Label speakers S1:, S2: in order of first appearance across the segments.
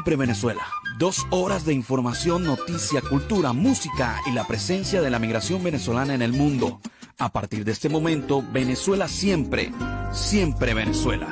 S1: Siempre Venezuela. 2 horas de información, noticia, cultura, música y la presencia de la migración venezolana en el mundo. A partir de este momento, Venezuela siempre, siempre Venezuela.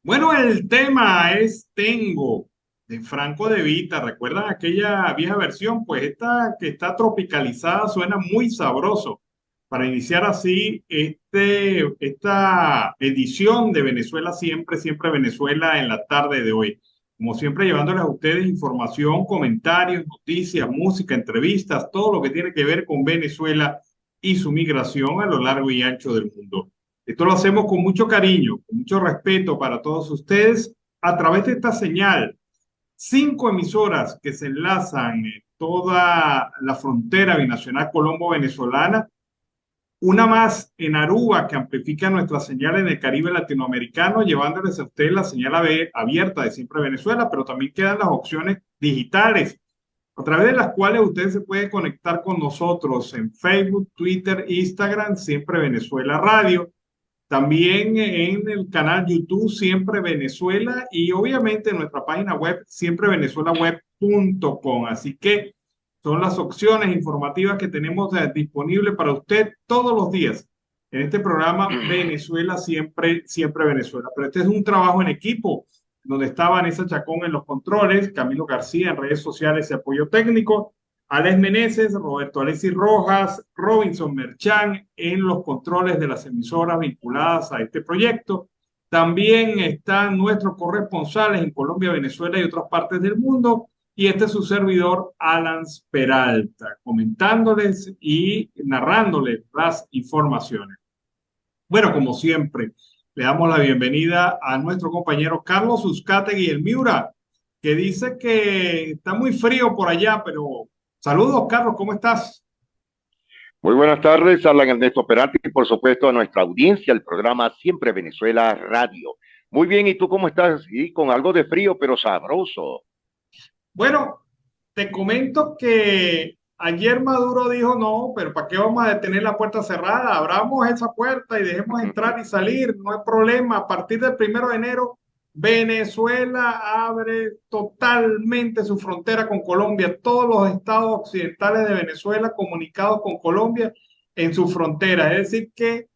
S2: Bueno, el tema es Tengo, de Franco De Vita. ¿Recuerdan aquella vieja versión? Pues esta que está tropicalizada suena muy sabroso. Para iniciar así esta edición de Venezuela Siempre, Siempre Venezuela en la tarde de hoy. Como siempre, llevándoles a ustedes información, comentarios, noticias, música, entrevistas, todo lo que tiene que ver con Venezuela y su migración a lo largo y ancho del mundo. Esto lo hacemos con mucho cariño, con mucho respeto para todos ustedes a través de esta señal. 5 emisoras que se enlazan en toda la frontera binacional colombo-venezolana. Una más en Aruba que amplifica nuestra señal en el Caribe latinoamericano, llevándoles a ustedes la señal abierta de Siempre Venezuela, pero también quedan las opciones digitales, a través de las cuales usted se puede conectar con nosotros en Facebook, Twitter, Instagram, Siempre Venezuela Radio. También en el canal YouTube Siempre Venezuela y obviamente en nuestra página web siemprevenezuelaweb.com. Así que son las opciones informativas que tenemos disponibles para usted todos los días en este programa Venezuela Siempre, Siempre Venezuela. Pero este es un trabajo en equipo donde está Vanessa Chacón en los controles, Camilo García en redes sociales y apoyo técnico, Alex Meneses, Roberto Alexis Rojas, Robinson Merchán en los controles de las emisoras vinculadas a este proyecto. También están nuestros corresponsales en Colombia, Venezuela y otras partes del mundo. Y este es su servidor, Alan Peralta, comentándoles y narrándoles las informaciones. Bueno, como siempre, le damos la bienvenida a nuestro compañero Carlos Uzcategui, el Miura, que dice que está muy frío por allá, pero saludos, Carlos, ¿cómo estás?
S3: Muy buenas tardes, Alan Ernesto Peralta y por supuesto a nuestra audiencia, el programa Siempre Venezuela Radio. Muy bien, ¿y tú cómo estás? Y con algo de frío, pero sabroso.
S2: Bueno, te comento que ayer Maduro dijo no, pero ¿para qué vamos a detener la puerta cerrada? Abramos esa puerta y dejemos entrar y salir, no hay problema. A partir del 1 de enero, Venezuela abre totalmente su frontera con Colombia. Todos los estados occidentales de Venezuela comunicados con Colombia en su frontera. Es decir, que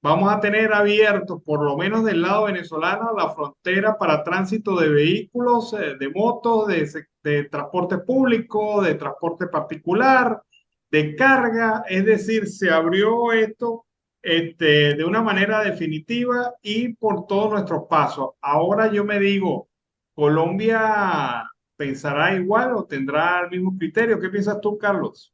S2: vamos a tener abiertos, por lo menos del lado venezolano, la frontera para tránsito de vehículos, de motos, de transporte público, de transporte particular, de carga. Es decir, se abrió esto de una manera definitiva y por todos nuestros pasos. Ahora yo me digo, ¿Colombia pensará igual o tendrá el mismo criterio? ¿Qué piensas tú, Carlos?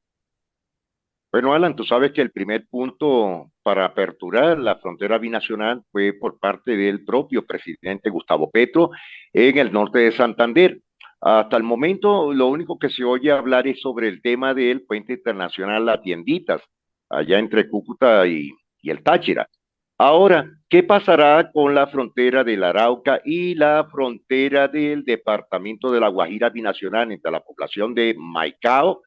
S3: Bueno, Alan, tú sabes que el primer punto para aperturar la frontera binacional fue por parte del propio presidente Gustavo Petro en el norte de Santander. Hasta el momento, lo único que se oye hablar es sobre el tema del puente internacional Las Tienditas, allá entre Cúcuta y el Táchira. Ahora, ¿qué pasará con la frontera del Arauca y la frontera del departamento de La Guajira binacional entre la población de Maicao,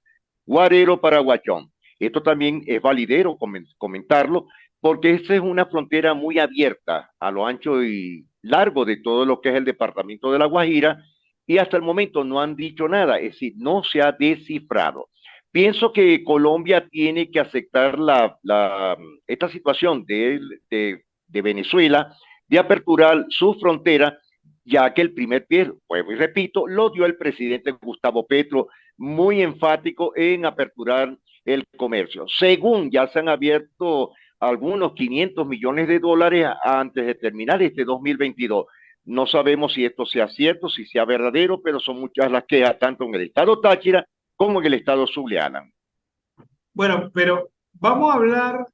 S3: Guarero, Paraguachón? Esto también es validero comentarlo, porque esta es una frontera muy abierta a lo ancho y largo de todo lo que es el departamento de La Guajira, y hasta el momento no han dicho nada, es decir, no se ha descifrado. Pienso que Colombia tiene que aceptar esta situación de Venezuela de aperturar su frontera, ya que el primer pie, pues y repito, lo dio el presidente Gustavo Petro, muy enfático en aperturar el comercio. Según ya se han abierto algunos 500 millones de dólares antes de terminar este 2022. No sabemos si esto sea cierto, si sea verdadero, pero son muchas las quejas, tanto en el estado Táchira como en el estado Zulia.
S2: Bueno, pero vamos a hablar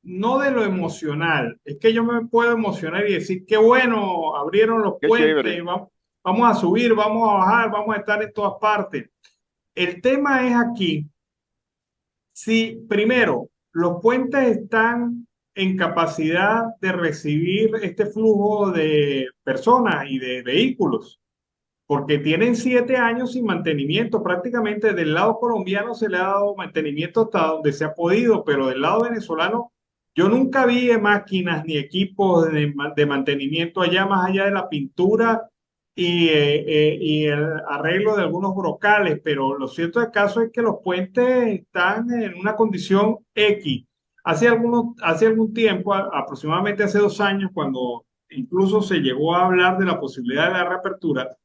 S2: no de lo emocional. Es que yo me puedo emocionar y decir, qué bueno, abrieron los
S3: Qué
S2: puentes,
S3: chévere.
S2: vamos a subir, vamos a bajar, vamos a estar en todas partes. El tema es aquí, si primero los puentes están en capacidad de recibir este flujo de personas y de vehículos, porque tienen 7 años sin mantenimiento. Prácticamente del lado colombiano se le ha dado mantenimiento hasta donde se ha podido, pero del lado venezolano yo nunca vi máquinas ni equipos de mantenimiento allá, más allá de la pintura y el arreglo de algunos brocales, pero lo cierto del caso es que los puentes están en una condición X. Hace algún tiempo, aproximadamente hace 2 años, cuando incluso se llegó a hablar de la posibilidad de la reapertura,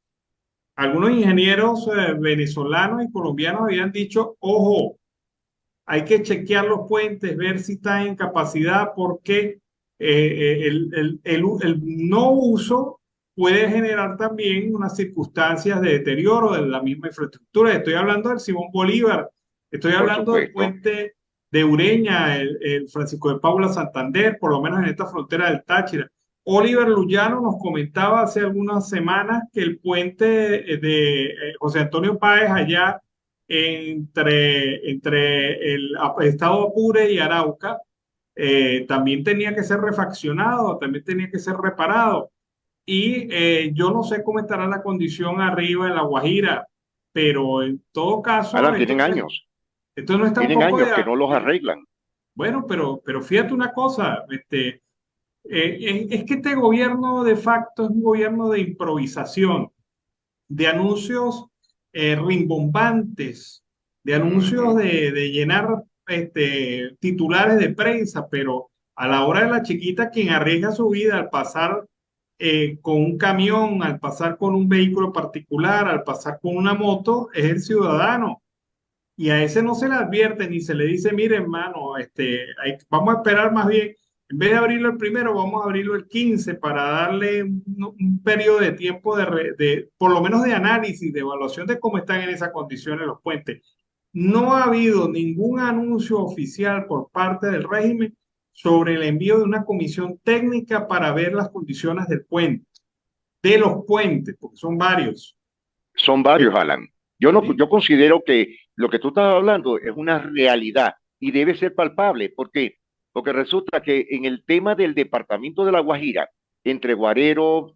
S2: algunos ingenieros venezolanos y colombianos habían dicho, ojo, hay que chequear los puentes, ver si están en capacidad, porque el no uso puede generar también unas circunstancias de deterioro de la misma infraestructura. Estoy hablando del Simón Bolívar, estoy
S3: Por
S2: hablando del
S3: supuesto.
S2: puente de Ureña, el Francisco de Paula Santander, por lo menos en esta frontera del Táchira. Oliver Lullano nos comentaba hace algunas semanas que el puente de José Antonio Páez allá entre el estado Apure y Arauca, también tenía que ser refaccionado, también tenía que ser reparado. Y yo no sé cómo estará la condición arriba en La Guajira, pero en todo caso,
S3: Alan,
S2: esto no es
S3: tienen
S2: tampoco
S3: años que no los arreglan.
S2: bueno, pero fíjate una cosa, es que este gobierno de facto es un gobierno de improvisación, de anuncios rimbombantes, de anuncios
S3: Ujú.
S2: de llenar titulares de prensa, pero a la hora de la chiquita, quien arriesga su vida al pasar con un camión, al pasar con un vehículo particular, al pasar con una moto, es el ciudadano. Y a ese no se le advierte ni se le dice, mire, hermano, vamos a esperar más bien, en vez de abrirlo el primero, vamos a abrirlo el 15 para darle un periodo de tiempo por lo menos de análisis, de evaluación de cómo están en esas condiciones los puentes. No ha habido ningún anuncio oficial por parte del régimen sobre el envío de una comisión técnica para ver las condiciones del puente, de los puentes, porque son varios.
S3: Son
S2: Eh,
S3: varios, Alan. Yo no,
S2: ¿sí?
S3: yo considero que lo que tú estás hablando es una realidad y debe ser palpable. ¿Por qué? Porque resulta que en el tema del departamento de La Guajira, entre Guarero,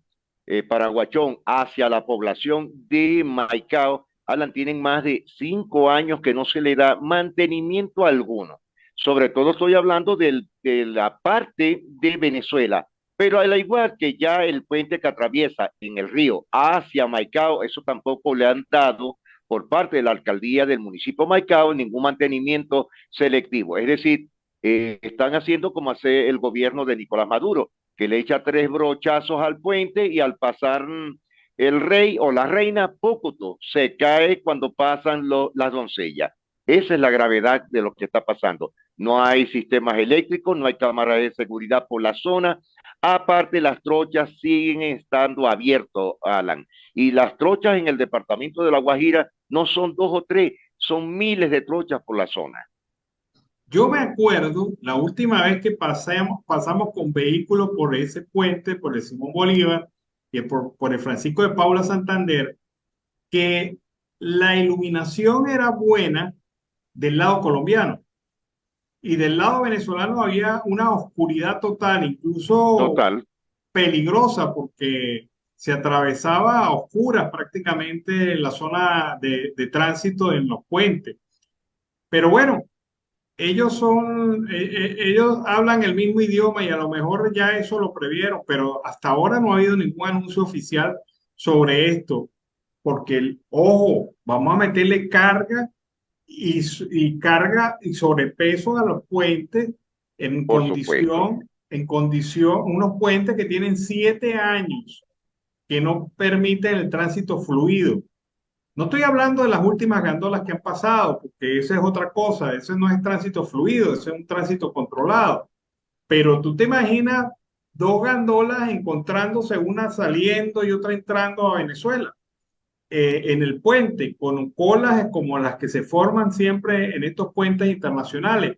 S3: Paraguachón, hacia la población de Maicao, Alan, tienen más de 5 años que no se le da mantenimiento alguno. Sobre todo estoy hablando de la parte de Venezuela, pero al igual que ya el puente que atraviesa en el río hacia Maicao, eso tampoco le han dado por parte de la alcaldía del municipio de Maicao ningún mantenimiento selectivo. Es decir, están haciendo como hace el gobierno de Nicolás Maduro, que le echa 3 brochazos al puente y al pasar el rey o la reina, poco se cae cuando pasan las doncellas. Esa es la gravedad de lo que está pasando. No hay sistemas eléctricos, no hay cámaras de seguridad por la zona. Aparte, las trochas siguen estando abiertas, Alan. Y las trochas en el departamento de La Guajira no son dos o tres, son miles de trochas por la zona.
S2: Yo me acuerdo la última vez que pasamos con vehículos por ese puente, por el Simón Bolívar y por el Francisco de Paula Santander, que la iluminación era buena del lado colombiano y del lado venezolano había una oscuridad total, incluso
S3: Total,
S2: peligrosa, porque se atravesaba a oscuras prácticamente la zona de tránsito en los puentes. Pero bueno, ellos hablan el mismo idioma y a lo mejor ya eso lo previeron, pero hasta ahora no ha habido ningún anuncio oficial sobre esto, porque, ojo, vamos a meterle carga y carga y sobrepeso a los puentes
S3: por supuesto.
S2: en condición, unos puentes que tienen 7 años, que no permiten el tránsito fluido. No estoy hablando de las últimas gandolas que han pasado, porque esa es otra cosa, ese no es tránsito fluido, ese es un tránsito controlado. Pero tú te imaginas dos gandolas encontrándose, una saliendo y otra entrando a Venezuela, en el puente, con colas como las que se forman siempre en estos puentes internacionales.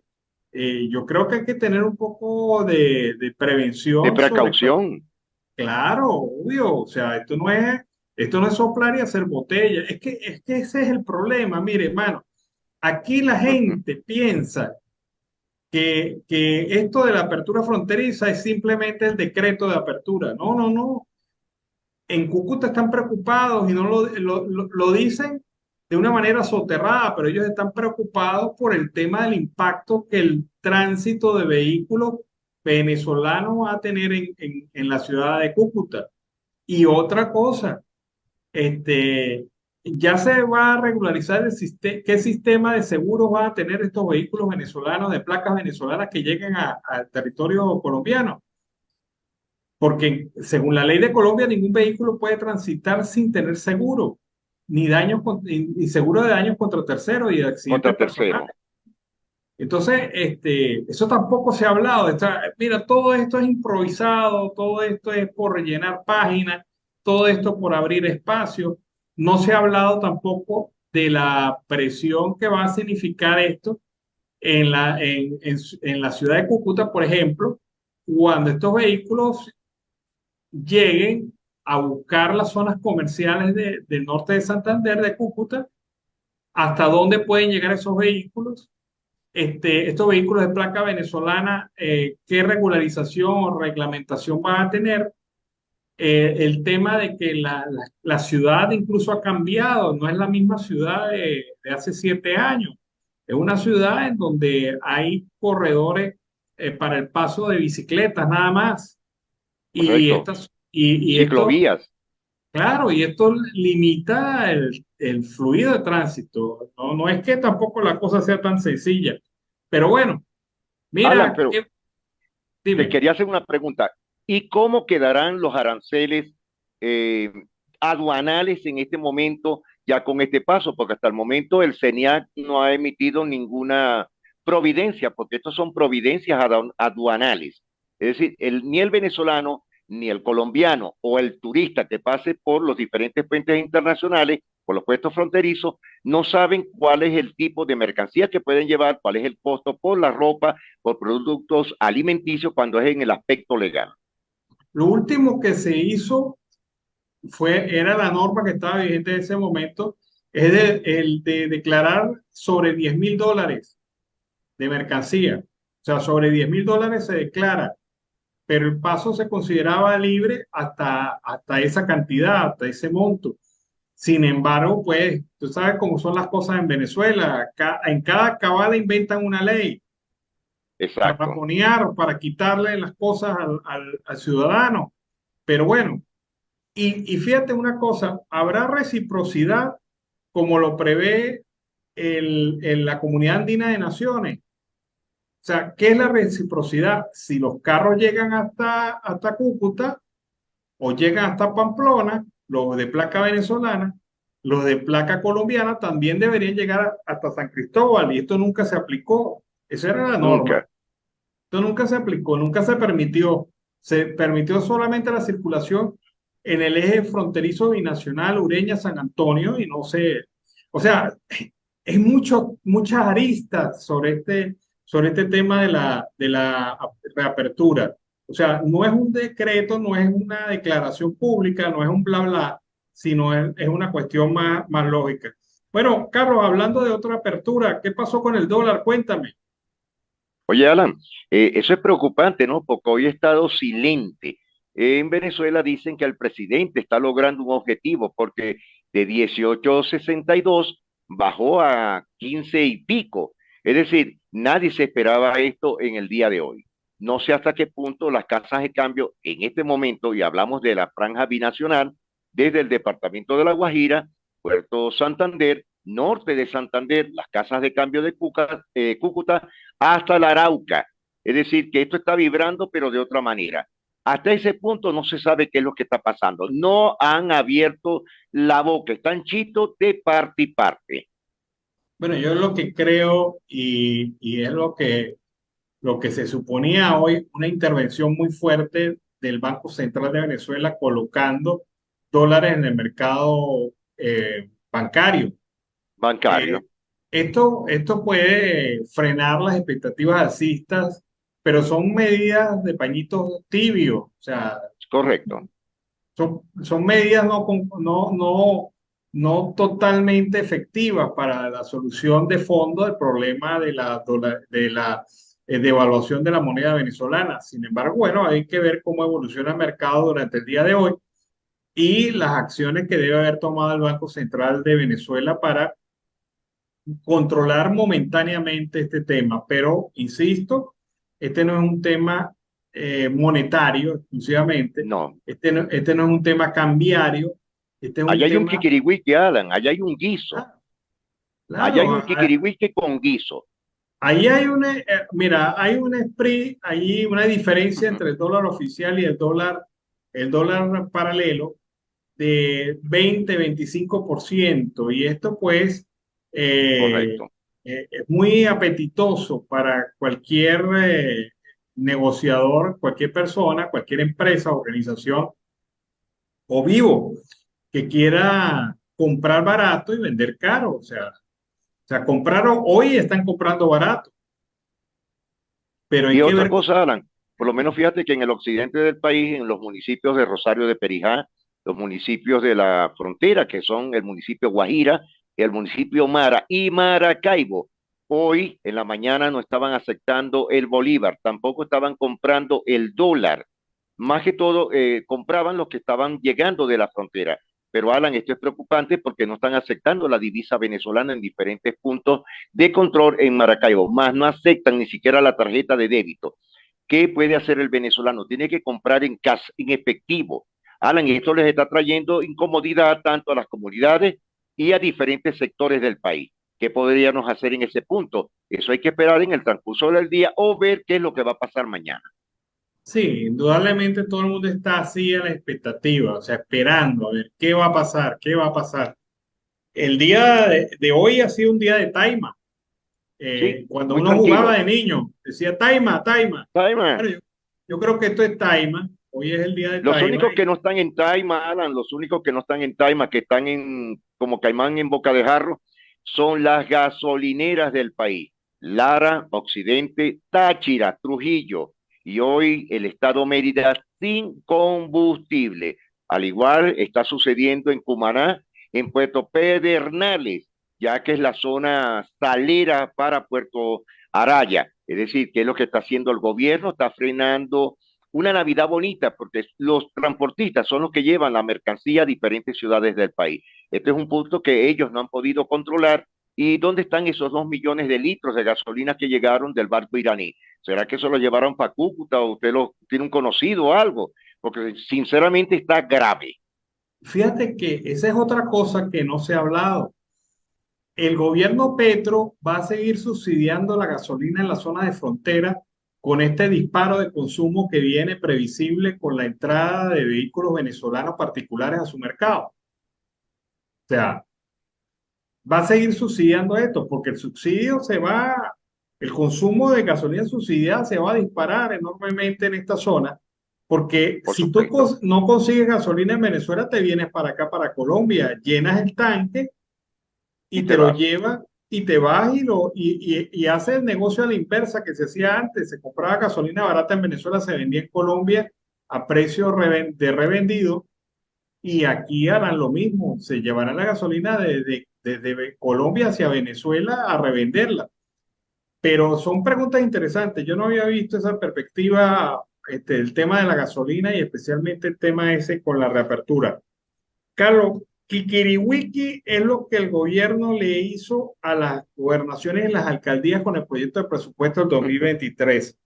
S2: Yo creo que hay que tener un poco de
S3: De
S2: prevención sobre.
S3: precaución.
S2: Claro, obvio, o sea, esto no es soplar y hacer botella, es que ese es el problema, mire, hermano, aquí la gente piensa que esto de la apertura fronteriza es simplemente el decreto de apertura, no, no, no, en Cúcuta están preocupados y no lo dicen de una manera soterrada, pero ellos están preocupados por el tema del impacto que el tránsito de vehículos venezolanos va a tener en la ciudad de Cúcuta. Y otra cosa, este, ya se va a regularizar el qué sistema de seguros van a tener estos vehículos venezolanos de placas venezolanas que lleguen al territorio colombiano. Porque según la ley de Colombia, ningún vehículo puede transitar sin tener seguro, ni daños ni seguro de daños contra terceros y de
S3: contra
S2: accidentes
S3: tercero.
S2: personales. Entonces, eso tampoco se ha hablado. Mira, todo esto es improvisado, todo esto es por rellenar páginas, todo esto por abrir espacios. No se ha hablado tampoco de la presión que va a significar esto en la ciudad de Cúcuta, por ejemplo, cuando estos vehículos lleguen a buscar las zonas comerciales del norte de Santander, de Cúcuta, hasta dónde pueden llegar esos vehículos, estos vehículos de placa venezolana, qué regularización o reglamentación van a tener. El tema de que la ciudad incluso ha cambiado, no es la misma ciudad de hace 7 años. Es una ciudad en donde hay corredores para el paso de bicicletas nada más. Y,
S3: Correcto.
S2: estas, y esto,
S3: Ciclovías.
S2: claro, y esto limita el fluido de tránsito. No, no es que tampoco la cosa sea tan sencilla. Pero bueno,
S3: Alan,
S2: mira,
S3: pero te
S2: dime.
S3: quería hacer una pregunta. ¿Y cómo quedarán los aranceles eh, aduanales en este momento, ya con este paso? Porque hasta el momento el CENIAC no ha emitido ninguna providencia, porque estos son providencias aduanales. Es decir, ni el venezolano, ni el colombiano o el turista que pase por los diferentes puentes internacionales, por los puestos fronterizos, no saben cuál es el tipo de mercancía que pueden llevar, cuál es el costo por la ropa, por productos alimenticios cuando es en el aspecto legal.
S2: Lo último que se hizo era la norma que estaba vigente en ese momento, es el de declarar sobre $10.000 de mercancía. O sea, sobre $10.000 se declara, pero el paso se consideraba libre hasta esa cantidad, hasta ese monto. Sin embargo, pues, tú sabes cómo son las cosas en Venezuela. En cada cabala inventan una ley para
S3: Exacto.
S2: ponear, para quitarle las cosas al ciudadano. Pero bueno, y fíjate una cosa, habrá reciprocidad como lo prevé la Comunidad Andina de Naciones. O sea, ¿qué es la reciprocidad? Si los carros llegan hasta Cúcuta o llegan hasta Pamplona, los de placa venezolana, los de placa colombiana también deberían llegar hasta San Cristóbal y esto nunca se aplicó. Esa era la norma.
S3: Nunca.
S2: Esto nunca se aplicó, nunca se permitió. Se permitió solamente la circulación en el eje fronterizo binacional Ureña-San Antonio y no sé, o sea, es muchas aristas sobre este tema de la reapertura. O sea, no es un decreto, no es una declaración pública, no es un bla bla, sino es una cuestión más lógica. Bueno, Carlos, hablando de otra apertura, ¿qué pasó con el dólar? Cuéntame.
S3: Oye, Alan, eso es preocupante, ¿no? Porque hoy he estado silente. En Venezuela dicen que el presidente está logrando un objetivo porque de 18,62 bajó a 15 y pico. Es decir, nadie se esperaba esto en el día de hoy. No sé hasta qué punto las casas de cambio en este momento, y hablamos de la franja binacional, desde el departamento de La Guajira, Puerto Santander, norte de Santander, las casas de cambio de Cúcuta, hasta la Arauca. Es decir, que esto está vibrando, pero de otra manera. Hasta ese punto no se sabe qué es lo que está pasando. No han abierto la boca, están chitos de parte y parte.
S2: Bueno, yo lo que creo y es lo que se suponía hoy, una intervención muy fuerte del Banco Central de Venezuela colocando dólares en el mercado bancario. Eh,
S3: Bancario,
S2: esto puede frenar las expectativas alcistas, pero son medidas de pañitos tibios, o sea,
S3: correcto.
S2: son medidas no totalmente efectivas para la solución de fondo del problema de la devaluación de la moneda venezolana. Sin embargo, bueno, hay que ver cómo evoluciona el mercado durante el día de hoy y las acciones que debe haber tomado el Banco Central de Venezuela para controlar momentáneamente este tema. Pero, insisto, este no es un tema monetario exclusivamente,
S3: No,
S2: este no es un tema cambiario, Este es un
S3: Allá hay un
S2: tema,
S3: kikiriwiki, Alan, allá hay un guiso,
S2: ah,
S3: allá hay
S2: claro,
S3: un kikiriwiki con guiso.
S2: ahí hay una, mira, hay un SPRI, hay una diferencia
S3: Ujú,
S2: entre el dólar oficial y el dólar paralelo de 20-25%. Y esto pues
S3: correcto.
S2: es muy apetitoso para cualquier negociador, cualquier persona, cualquier empresa, organización o vivo que quiera comprar barato y vender caro. O sea, compraron hoy, están comprando barato, pero hay
S3: Y
S2: que
S3: otra
S2: ver.
S3: cosa, Alan, por lo menos fíjate que en el occidente del país, en los municipios de Rosario de Perijá, los municipios de la frontera, que son el municipio Guajira, el municipio Mara y Maracaibo, hoy en la mañana no estaban aceptando el bolívar, tampoco estaban comprando el dólar. Más que todo, compraban los que estaban llegando de la frontera. Pero Alan, esto es preocupante porque no están aceptando la divisa venezolana en diferentes puntos de control en Maracaibo, más no aceptan ni siquiera la tarjeta de débito. ¿Qué puede hacer el venezolano? Tiene que comprar en cash, en efectivo. Alan, y esto les está trayendo incomodidad tanto a las comunidades y a diferentes sectores del país. ¿Qué podríamos hacer en ese punto? Eso hay que esperar en el transcurso del día o ver qué es lo que va a pasar mañana.
S2: Sí, indudablemente todo el mundo está así a la expectativa, o sea, esperando a ver qué va a pasar, qué va a pasar. El día de hoy ha sido un día de taima.
S3: Sí,
S2: Cuando
S3: muy
S2: uno jugaba
S3: tranquilo.
S2: de niño, decía taima, taima.
S3: Simon,
S2: Bueno, yo creo que esto es taima. Hoy es el día de
S3: los
S2: taima.
S3: únicos que no están en Taima, Alan, los únicos que no están en Taima, que están en como Caimán en Boca de Jarro, son las gasolineras del país. Lara, Occidente, Táchira, Trujillo. Y hoy el estado Mérida sin combustible. Al igual está sucediendo en Cumaná, en Puerto Pedernales, ya que es la zona salera para Puerto Araya. Es decir, ¿qué es lo que está haciendo el gobierno? Está frenando una Navidad bonita, porque los transportistas son los que llevan la mercancía a diferentes ciudades del país. Este es un punto que ellos no han podido controlar. ¿Y dónde están esos 2 millones de litros de gasolina que llegaron del barco iraní? ¿Será que eso lo llevaron para Cúcuta o usted lo tiene un conocido o algo? Porque sinceramente está grave.
S2: Fíjate que esa es otra cosa que no se ha hablado. El gobierno Petro va a seguir subsidiando la gasolina en la zona de frontera con este disparo de consumo que viene previsible con la entrada de vehículos venezolanos particulares a su mercado. O sea, va a seguir subsidiando esto porque el subsidio se va, el consumo de gasolina subsidiada se va a disparar enormemente en esta zona, porque
S3: Por
S2: si tú
S3: supuesto,
S2: no consigues gasolina en Venezuela, te vienes para acá, para Colombia, llenas el tanque
S3: y
S2: y
S3: te
S2: te lo
S3: vas.
S2: llevas y te vas y haces el negocio a la inversa que se hacía antes. Se compraba gasolina barata en Venezuela, se vendía en Colombia a precio de revendido y aquí harán lo mismo. Se llevarán la gasolina desde Colombia hacia Venezuela a revenderla. Pero son preguntas interesantes. Yo no había visto esa perspectiva, el tema de la gasolina y especialmente el tema ese con la reapertura. Carlos, Kikiriwiki es lo que el gobierno le hizo a las gobernaciones y las alcaldías con el proyecto de presupuesto del 2023.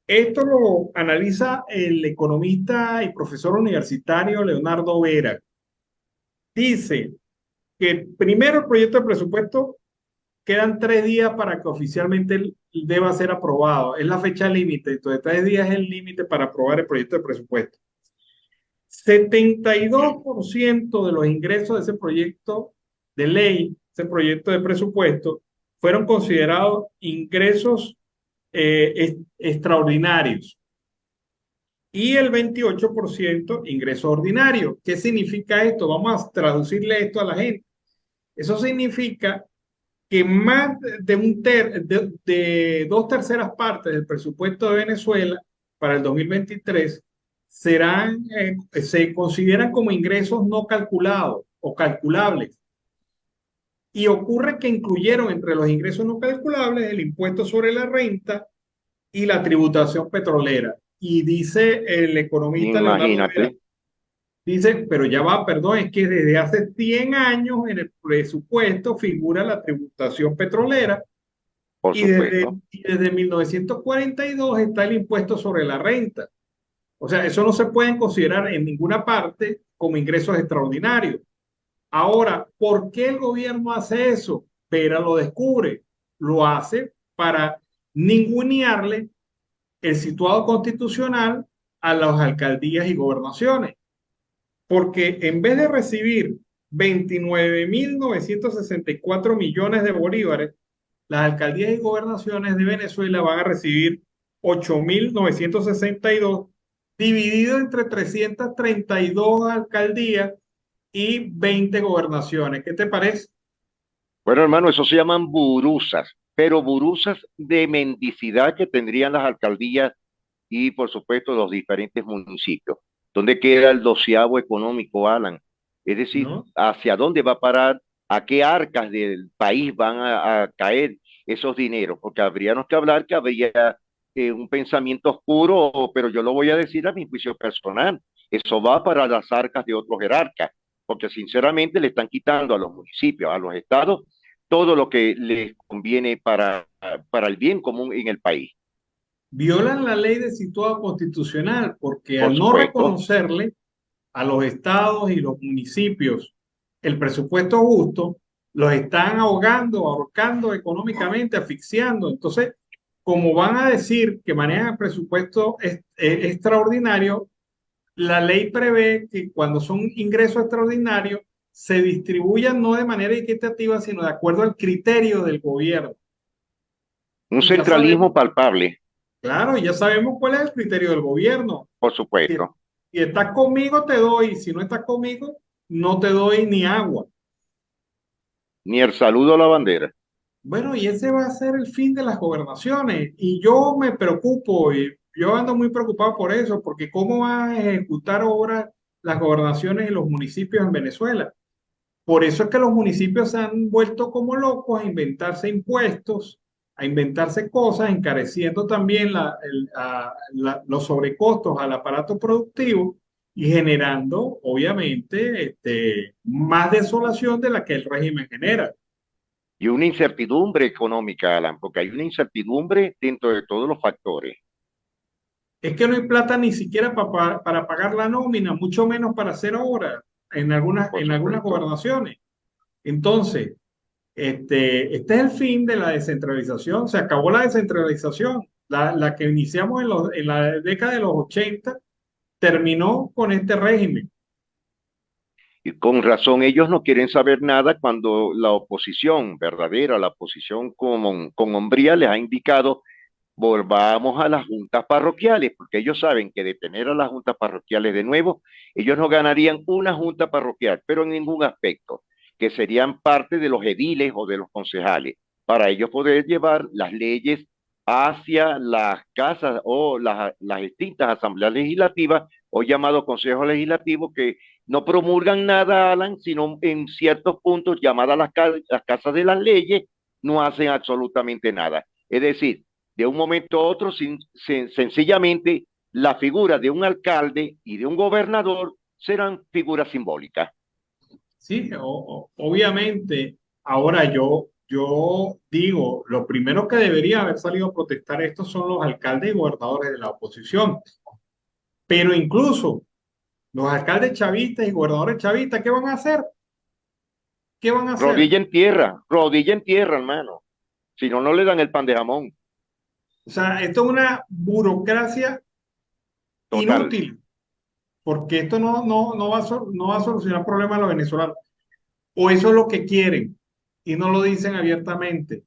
S2: Esto lo analiza el economista y profesor universitario Leonardo Vera. Dice que primero el proyecto de presupuesto quedan 3 días para que oficialmente deba ser aprobado. Es la fecha límite, entonces 3 días es el límite para aprobar el proyecto de presupuesto. 72% de los ingresos de ese proyecto de ley, ese proyecto de presupuesto, fueron considerados ingresos extraordinarios y el 28% ingresos ordinarios. ¿Qué significa esto? Vamos a traducirle esto a la gente. Eso significa que más de 2/3 partes del presupuesto de Venezuela para el 2023 se consideran como ingresos no calculados o calculables. Y ocurre que incluyeron entre los ingresos no calculables el impuesto sobre la renta y la tributación petrolera. Y dice el economista Leonardo Vera,
S3: Imagínate,
S2: dice, pero ya va, perdón, es que desde hace 100 años en el presupuesto figura la tributación petrolera
S3: por
S2: y desde,
S3: supuesto.
S2: y desde 1942 está el impuesto sobre la renta. O sea, eso no se puede considerar en ninguna parte como ingresos extraordinarios. Ahora, ¿por qué el gobierno hace eso? Pera lo descubre. Lo hace para ningunearle el situado constitucional a las alcaldías y gobernaciones. Porque en vez de recibir 29.964 millones de bolívares, las alcaldías y gobernaciones de Venezuela van a recibir 8.962 dividido entre 332 alcaldías y 20 gobernaciones. ¿Qué te parece?
S3: Bueno, hermano, eso se llaman burusas, pero burusas de mendicidad que tendrían las alcaldías y, por supuesto, los diferentes municipios. ¿Dónde queda el doceavo económico, Alan? Es decir,
S2: ¿No?
S3: ¿hacia dónde va a parar? ¿A qué arcas del país van a caer esos dineros? Porque habríamos que hablar que habría un pensamiento oscuro, pero yo lo voy a decir a mi juicio personal. Eso va para las arcas de otros jerarcas, porque sinceramente le están quitando a los municipios, a los estados, todo lo que les conviene para el bien común en el país.
S2: Violan la ley de situado constitucional porque
S3: Por
S2: al no
S3: supuesto.
S2: reconocerle a los estados y los municipios el presupuesto justo, los están ahogando, ahorcando económicamente, asfixiando. Entonces, como van a decir que manejan el presupuesto extraordinario, la ley prevé que cuando son ingresos extraordinarios se distribuyan no de manera equitativa, sino de acuerdo al criterio del gobierno.
S3: Un
S2: Y ya sabemos,
S3: centralismo palpable,
S2: claro, ya sabemos cuál es el criterio del gobierno.
S3: por
S2: Si,
S3: supuesto.
S2: si estás conmigo, te doy. Si no estás conmigo, no te doy ni agua.
S3: Ni el saludo a la bandera.
S2: Bueno, y ese va a ser el fin de las gobernaciones. Y yo me preocupo, y yo ando muy preocupado por eso, porque ¿cómo van a ejecutar ahora las gobernaciones y los municipios en Venezuela? Por eso es que los municipios se han vuelto como locos a inventarse impuestos, a inventarse cosas, encareciendo también los sobrecostos al aparato productivo y generando, obviamente, más desolación de la que el régimen genera.
S3: Y una incertidumbre económica, Alan, porque hay una incertidumbre dentro de todos los factores.
S2: Es que no hay plata ni siquiera para pagar la nómina, mucho menos para hacer obras
S3: Por
S2: en algunas
S3: supuesto.
S2: gobernaciones. Entonces, este es el fin de la descentralización. Se acabó la descentralización. La que iniciamos en la década de los 80 terminó con este régimen.
S3: Y con razón, ellos no quieren saber nada cuando la oposición verdadera, la oposición con hombría les ha indicado volvamos a las juntas parroquiales, porque ellos saben que de tener a las juntas parroquiales de nuevo, ellos no ganarían una junta parroquial, pero en ningún aspecto, que serían parte de los ediles o de los concejales, para ellos poder llevar las leyes hacia las casas o las distintas asambleas legislativas o llamados consejos legislativos que no promulgan nada, Alan, sino en ciertos puntos llamadas las casas de las leyes, no hacen absolutamente nada. Es decir, de un momento a otro, sencillamente la figura de un alcalde y de un gobernador serán figuras simbólicas.
S2: Sí, obviamente. Ahora yo digo, lo primero que debería haber salido a protestar esto son los alcaldes y gobernadores de la oposición. Pero incluso los alcaldes chavistas y gobernadores chavistas, ¿qué van a hacer? ¿Qué van a hacer?
S3: Rodilla en tierra, hermano. Si no, no le dan el pan de jamón.
S2: O sea, esto es una burocracia
S3: Total.
S2: inútil, porque esto no va a solucionar problemas a los venezolanos. O eso es lo que quieren y no lo dicen abiertamente.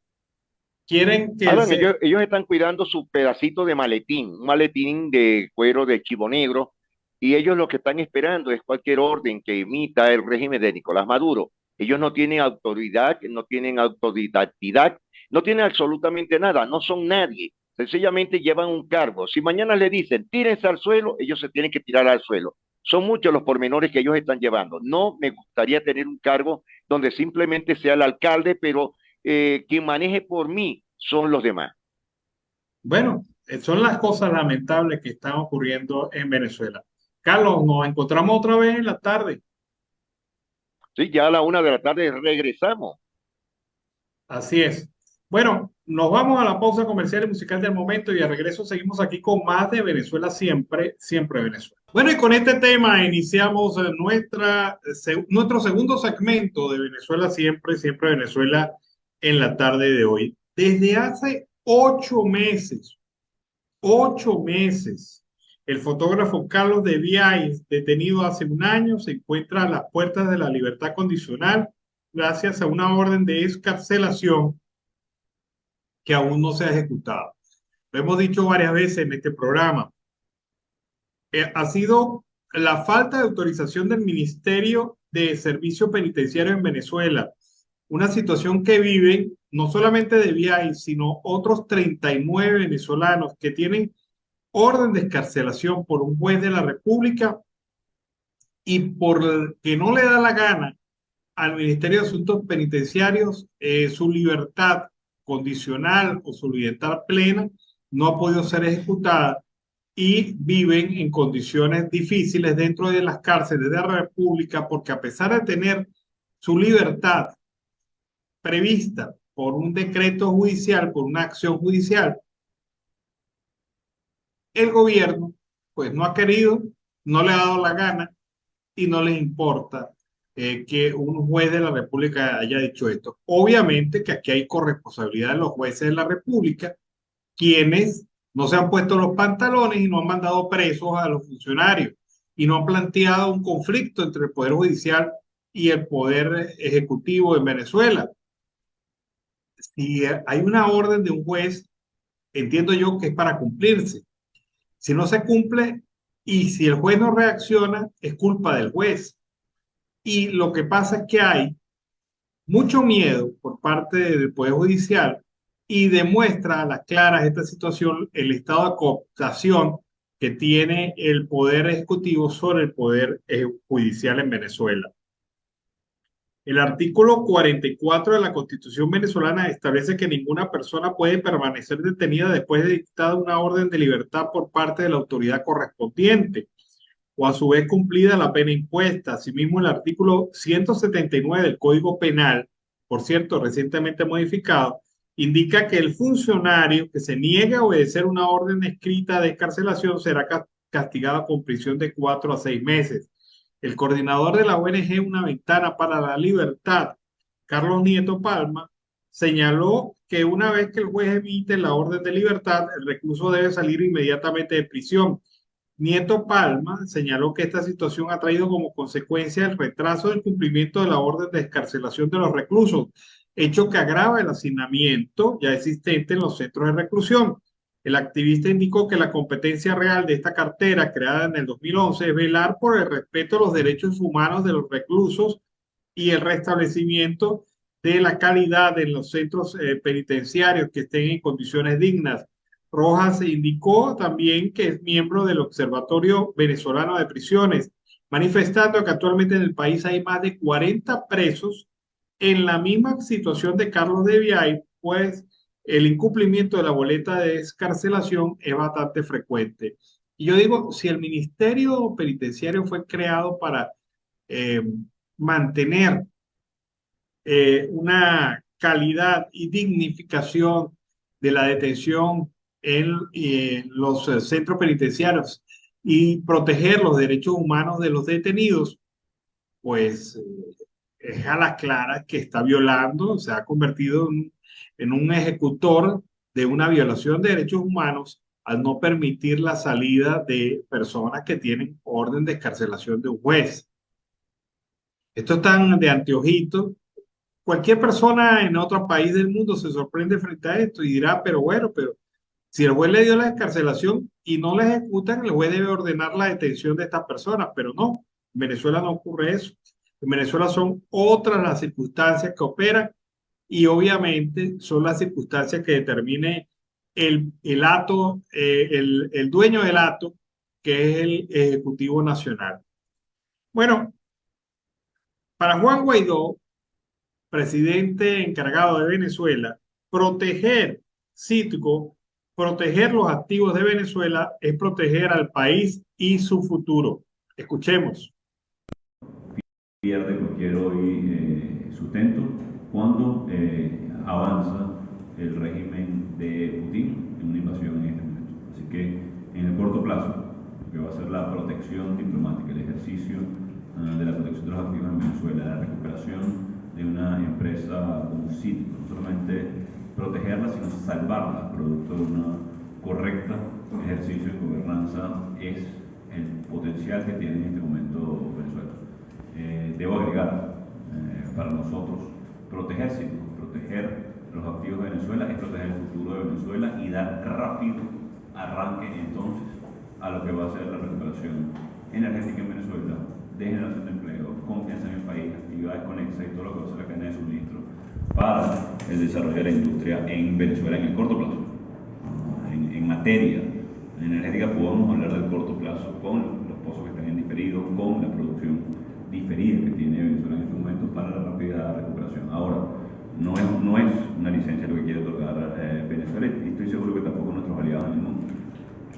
S2: Quieren que
S3: Alan,
S2: se...
S3: ellos están cuidando su pedacito de maletín, un maletín de cuero de chivo negro, y ellos lo que están esperando es cualquier orden que emita el régimen de Nicolás Maduro. Ellos no tienen autoridad, no tienen autodidactidad, no tienen absolutamente nada, no son nadie. Sencillamente llevan un cargo. Si mañana le dicen tírense al suelo, ellos se tienen que tirar al suelo. Son muchos los pormenores que ellos están llevando. No me gustaría tener un cargo donde simplemente sea el alcalde, pero quien maneje por mí son los demás.
S2: Bueno, son las cosas lamentables que están ocurriendo en Venezuela. Carlos, nos encontramos otra vez en la tarde.
S3: Sí, ya a la 1 de la tarde regresamos.
S2: Así es. Bueno, Nos vamos a la pausa comercial y musical del momento y al regreso seguimos aquí con más de Venezuela siempre, siempre Venezuela. Bueno, y con este tema iniciamos nuestro segundo segmento de Venezuela siempre, siempre Venezuela en la tarde de hoy. Desde hace 8 meses, el fotógrafo Carlos de Biais, detenido hace un año, se encuentra a las puertas de la libertad condicional gracias a una orden de excarcelación que aún no se ha ejecutado. Lo hemos dicho varias veces en este programa. Ha sido la falta de autorización del Ministerio de Servicio Penitenciario en Venezuela, una situación que viven no solamente de Biay, sino otros 39 venezolanos que tienen orden de excarcelación por un juez de la República y por que no le da la gana al Ministerio de Asuntos Penitenciarios su libertad condicional o su libertad plena no ha podido ser ejecutada y viven en condiciones difíciles dentro de las cárceles de la República porque a pesar de tener su libertad prevista por un decreto judicial, por una acción judicial, el gobierno pues no ha querido, no le ha dado la gana y no les importa que un juez de la República haya dicho esto. Obviamente que aquí hay corresponsabilidad de los jueces de la República, quienes no se han puesto los pantalones y no han mandado presos a los funcionarios y no han planteado un conflicto entre el Poder Judicial y el Poder Ejecutivo en Venezuela. Si hay una orden de un juez, entiendo yo que es para cumplirse. Si no se cumple y si el juez no reacciona, es culpa del juez. Y lo que pasa es que hay mucho miedo por parte del Poder Judicial y demuestra a las claras esta situación, el estado de cooptación que tiene el Poder Ejecutivo sobre el Poder Judicial en Venezuela. El artículo 44 de la Constitución venezolana establece que ninguna persona puede permanecer detenida después de dictada una orden de libertad por parte de la autoridad correspondiente o a su vez cumplida la pena impuesta. Asimismo, el artículo 179 del Código Penal, por cierto, recientemente modificado, indica que el funcionario que se niegue a obedecer una orden escrita de excarcelación será castigado con prisión de 4 a 6 meses. El coordinador de la ONG Una Ventana para la Libertad, Carlos Nieto Palma, señaló que una vez que el juez emite la orden de libertad, el recluso debe salir inmediatamente de prisión. Nieto Palma señaló que esta situación ha traído como consecuencia el retraso del cumplimiento de la orden de excarcelación de los reclusos, hecho que agrava el hacinamiento ya existente en los centros de reclusión. El activista indicó que la competencia real de esta cartera, creada en el 2011, es velar por el respeto a los derechos humanos de los reclusos y el restablecimiento de la calidad en los centros penitenciarios que estén en condiciones dignas. Rojas indicó también que es miembro del Observatorio Venezolano de Prisiones, manifestando que actualmente en el país hay más de 40 presos en la misma situación de Carlos de Biay, pues el incumplimiento de la boleta de excarcelación es bastante frecuente. Y yo digo, si el Ministerio Penitenciario fue creado para eh, mantener una calidad y dignificación de la detención en los centros penitenciarios y proteger los derechos humanos de los detenidos, pues es a las claras que está violando, se ha convertido en un ejecutor de una violación de derechos humanos al no permitir la salida de personas que tienen orden de excarcelación de un juez. Esto es tan de anteojito. Cualquier persona en otro país del mundo se sorprende frente a esto y dirá, pero bueno, pero si el juez le dio la excarcelación y no la ejecutan, el juez debe ordenar la detención de estas personas, pero no, en Venezuela no ocurre eso. En Venezuela son otras las circunstancias que operan y obviamente son las circunstancias que determine el dueño del acto, que es el Ejecutivo Nacional. Bueno, para Juan Guaidó, presidente encargado de Venezuela, proteger Citgo, proteger los activos de Venezuela es proteger al país y su futuro. Escuchemos.
S4: Pierde cualquier hoy sustento cuando avanza el régimen de Putin en una invasión en este momento. Así que en el corto plazo, que va a ser la protección diplomática, el ejercicio de la protección de los activos en Venezuela, la recuperación de una empresa como Citgo, no solamente protegerla, sino salvarla, producto de un correcto ejercicio de gobernanza, es el potencial que tiene en este momento Venezuela. Debo agregar, para nosotros, proteger Citgo, proteger los activos de Venezuela, es proteger el futuro de Venezuela y dar rápido arranque entonces a lo que va a ser la recuperación energética en Venezuela, de generación de empleo, confianza en el país, actividades conexas y todo lo que va a ser la cadena de suministro para el desarrollo de la industria en Venezuela en el corto plazo. En materia energética podemos hablar del corto plazo con los pozos que están en diferido, con la producción diferida que tiene Venezuela en este momento para la rápida recuperación. Ahora, no es una licencia lo que quiere otorgar Venezuela, y estoy seguro que tampoco nuestros aliados en el mundo.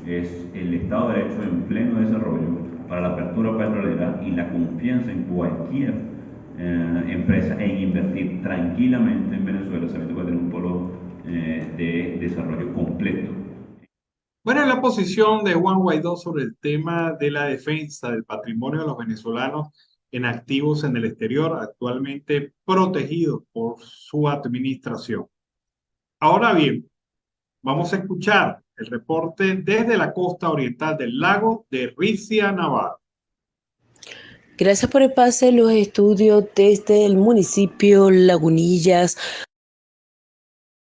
S4: Es el Estado de Derecho en pleno desarrollo para la apertura petrolera y la confianza en cualquier empresa en invertir tranquilamente en Venezuela, sabiendo que va a tener un polo de desarrollo completo.
S2: Bueno, la posición de Juan Guaidó sobre el tema de la defensa del patrimonio de los venezolanos en activos en el exterior, actualmente protegidos por su administración. Ahora bien, vamos a escuchar el reporte desde la costa oriental del lago de Ricia, Navarro.
S5: Gracias por el pase de los estudios desde el municipio Lagunillas,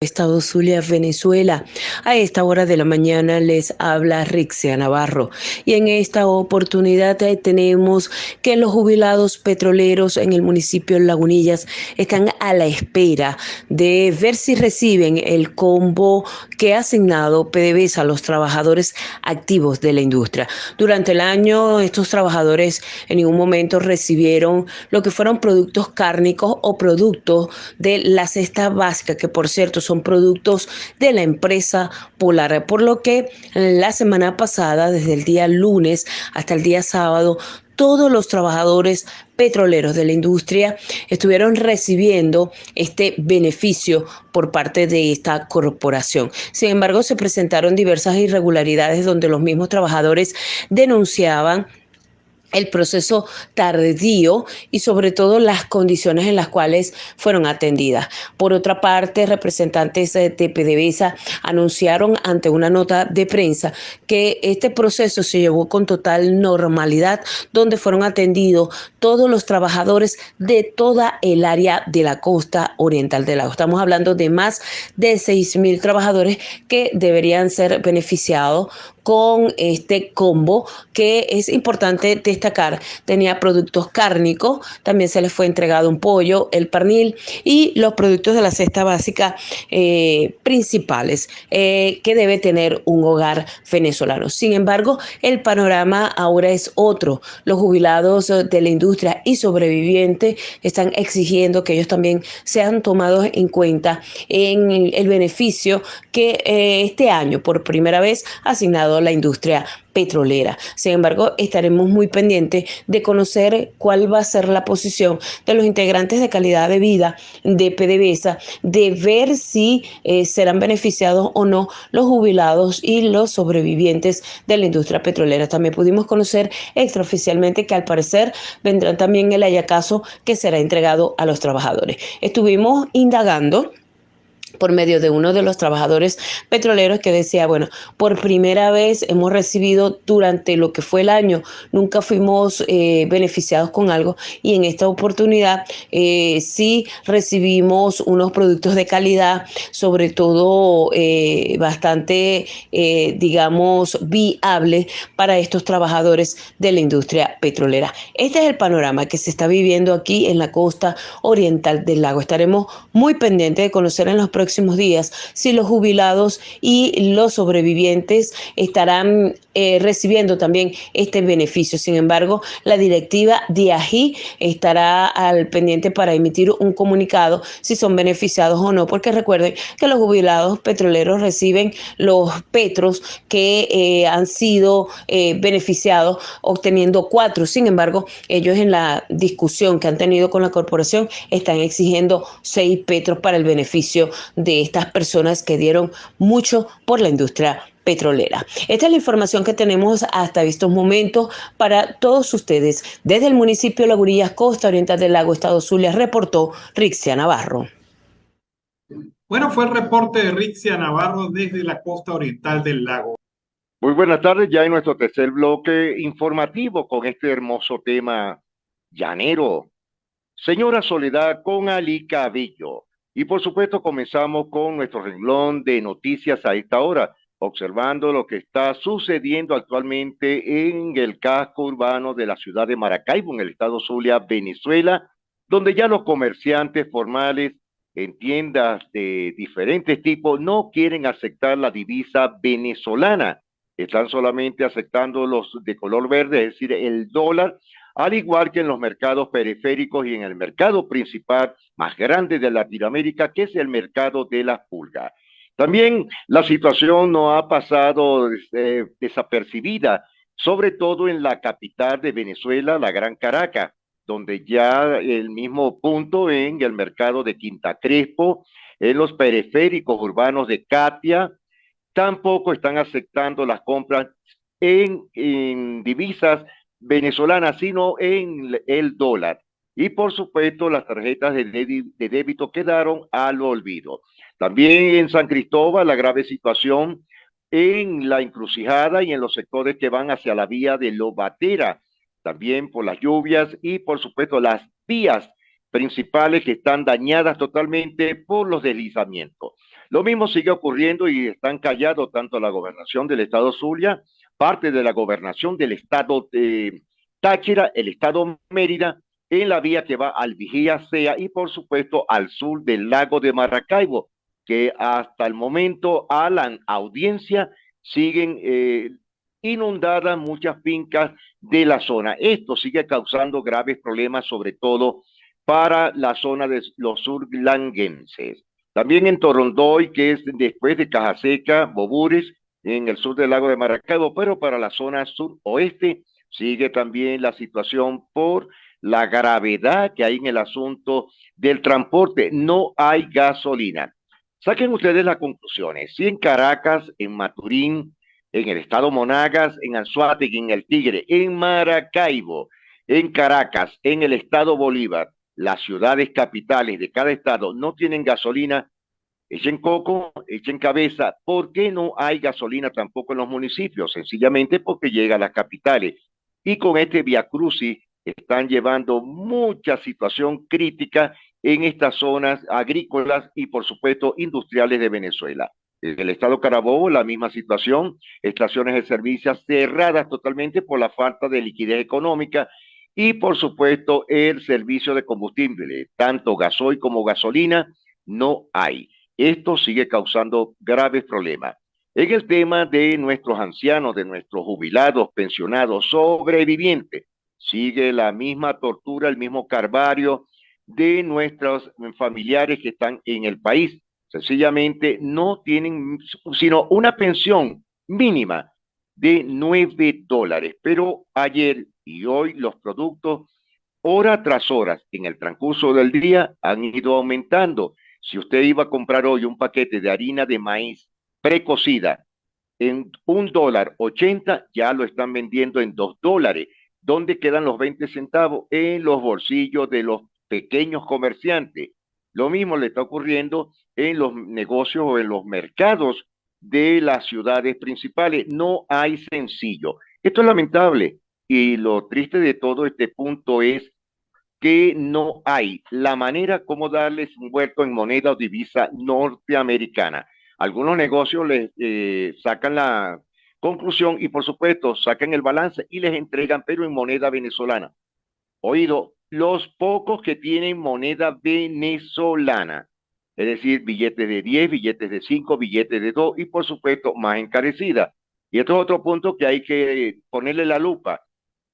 S5: Estado Zulia, Venezuela. A esta hora de la mañana les habla Rixia Navarro y en esta oportunidad tenemos que los jubilados petroleros en el municipio Lagunillas están a la espera de ver si reciben el combo que ha asignado PDVSA a los trabajadores activos de la industria. Durante el año estos trabajadores en ningún momento recibieron lo que fueron productos cárnicos o productos de la cesta básica, que por cierto son productos de la empresa Polar, por lo que la semana pasada, desde el día lunes hasta el día sábado, todos los trabajadores petroleros de la industria estuvieron recibiendo este beneficio por parte de esta corporación. Sin embargo, se presentaron diversas irregularidades donde los mismos trabajadores denunciaban el proceso tardío y sobre todo las condiciones en las cuales fueron atendidas. Por otra parte, representantes de PDVSA anunciaron ante una nota de prensa que este proceso se llevó con total normalidad, donde fueron atendidos todos los trabajadores de toda el área de la costa oriental del lago. Estamos hablando de más de 6.000 trabajadores que deberían ser beneficiados con este combo, que es importante destacar. Tenía productos cárnicos, también se les fue entregado un pollo, el pernil y los productos de la cesta básica principales que debe tener un hogar venezolano. Sin embargo, el panorama ahora es otro. Los jubilados de la industria y sobrevivientes están exigiendo que ellos también sean tomados en cuenta en el beneficio que este año por primera vez ha asignado la industria petrolera. Sin embargo, estaremos muy pendientes de conocer cuál va a ser la posición de los integrantes de calidad de vida de PDVSA, de ver si serán beneficiados o no los jubilados y los sobrevivientes de la industria petrolera. También pudimos conocer extraoficialmente que al parecer vendrán también el hallacazo que será entregado a los trabajadores. Estuvimos indagando por medio de uno de los trabajadores petroleros que decía, bueno, por primera vez hemos recibido durante lo que fue el año, nunca fuimos beneficiados con algo y en esta oportunidad sí recibimos unos productos de calidad, sobre todo bastante, digamos, viables para estos trabajadores de la industria petrolera. Este es el panorama que se está viviendo aquí en la costa oriental del lago. Estaremos muy pendientes de conocer en los próximos días si los jubilados y los sobrevivientes estarán recibiendo también este beneficio. Sin embargo, la directiva de AGI estará al pendiente para emitir un comunicado si son beneficiados o no, porque recuerden que los jubilados petroleros reciben los petros que han sido beneficiados obteniendo 4. Sin embargo, ellos en la discusión que han tenido con la corporación están exigiendo 6 petros para el beneficio de estas personas que dieron mucho por la industria petrolera. Esta es la información que tenemos hasta estos momentos para todos ustedes. Desde el municipio de Lagurillas, costa oriental del lago, estado Zulia, reportó Rixia Navarro.
S2: Bueno, fue el reporte de Rixia Navarro desde la costa oriental del lago.
S3: Muy buenas tardes, ya en nuestro tercer bloque informativo con este hermoso tema llanero. Señora Soledad con Ali Cabello. Y por supuesto comenzamos con nuestro renglón de noticias a esta hora, observando lo que está sucediendo actualmente en el casco urbano de la ciudad de Maracaibo, en el estado Zulia, Venezuela, donde ya los comerciantes formales en tiendas de diferentes tipos no quieren aceptar la divisa venezolana. Están solamente aceptando los de color verde, es decir, el dólar, al igual que en los mercados periféricos y en el mercado principal más grande de Latinoamérica, que es el mercado de las pulgas. También la situación no ha pasado desapercibida, sobre todo en la capital de Venezuela, la Gran Caracas, donde ya el mismo punto en el mercado de Quinta Crespo, en los periféricos urbanos de Catia, tampoco están aceptando las compras en divisas venezolanas, sino en el dólar. Y por supuesto, las tarjetas de débito quedaron al olvido. También en San Cristóbal, la grave situación en la encrucijada y en los sectores que van hacia la vía de Lobatera, también por las lluvias y por supuesto las vías principales que están dañadas totalmente por los deslizamientos. Lo mismo sigue ocurriendo y están callados tanto la gobernación del estado Zulia, parte de la gobernación del estado de Táchira, el estado Mérida, en la vía que va al Vigía Sea y por supuesto al sur del lago de Maracaibo, que hasta el momento a la audiencia siguen inundadas muchas fincas de la zona. Esto sigue causando graves problemas, sobre todo para la zona de los surlanguenses. También en Torondoy, que es después de Cajaseca, Bobures, en el sur del lago de Maracaibo, pero para la zona suroeste sigue también la situación por la gravedad que hay en el asunto del transporte. No hay gasolina. Saquen ustedes las conclusiones. Si en Caracas, en Maturín, en el estado Monagas, en Anzoátegui, en el Tigre, en Maracaibo, en Caracas, en el estado Bolívar, las ciudades capitales de cada estado no tienen gasolina, echen coco, echen cabeza. ¿Por qué no hay gasolina tampoco en los municipios? Sencillamente porque llega a las capitales. Y con este viacrucis están llevando mucha situación crítica en estas zonas agrícolas y por supuesto industriales de Venezuela. En el estado Carabobo, la misma situación, estaciones de servicio cerradas totalmente por la falta de liquidez económica y por supuesto el servicio de combustible, tanto gasoil como gasolina, no hay. Esto sigue causando graves problemas. En el tema de nuestros ancianos, de nuestros jubilados, pensionados, sobrevivientes, sigue la misma tortura, el mismo calvario de nuestros familiares que están en el país. Sencillamente no tienen sino una pensión mínima de $9. Pero ayer y hoy los productos, hora tras hora, en el transcurso del día, han ido aumentando. Si usted iba a comprar hoy un paquete de harina de maíz precocida en $1.80, ya lo están vendiendo en $2. ¿Dónde quedan los 20 centavos? En los bolsillos de los pequeños comerciantes. Lo mismo le está ocurriendo en los negocios o en los mercados de las ciudades principales. No hay sencillo. Esto es lamentable y lo triste de todo este punto es que no hay la manera como darles un vuelto en moneda o divisa norteamericana. Algunos negocios les sacan la conclusión y por supuesto sacan el balance y les entregan, pero en moneda venezolana. Oído, los pocos que tienen moneda venezolana, es decir, billetes de 10, billetes de 5, billetes de 2 y por supuesto más encarecida. Y esto es otro punto que hay que ponerle la lupa.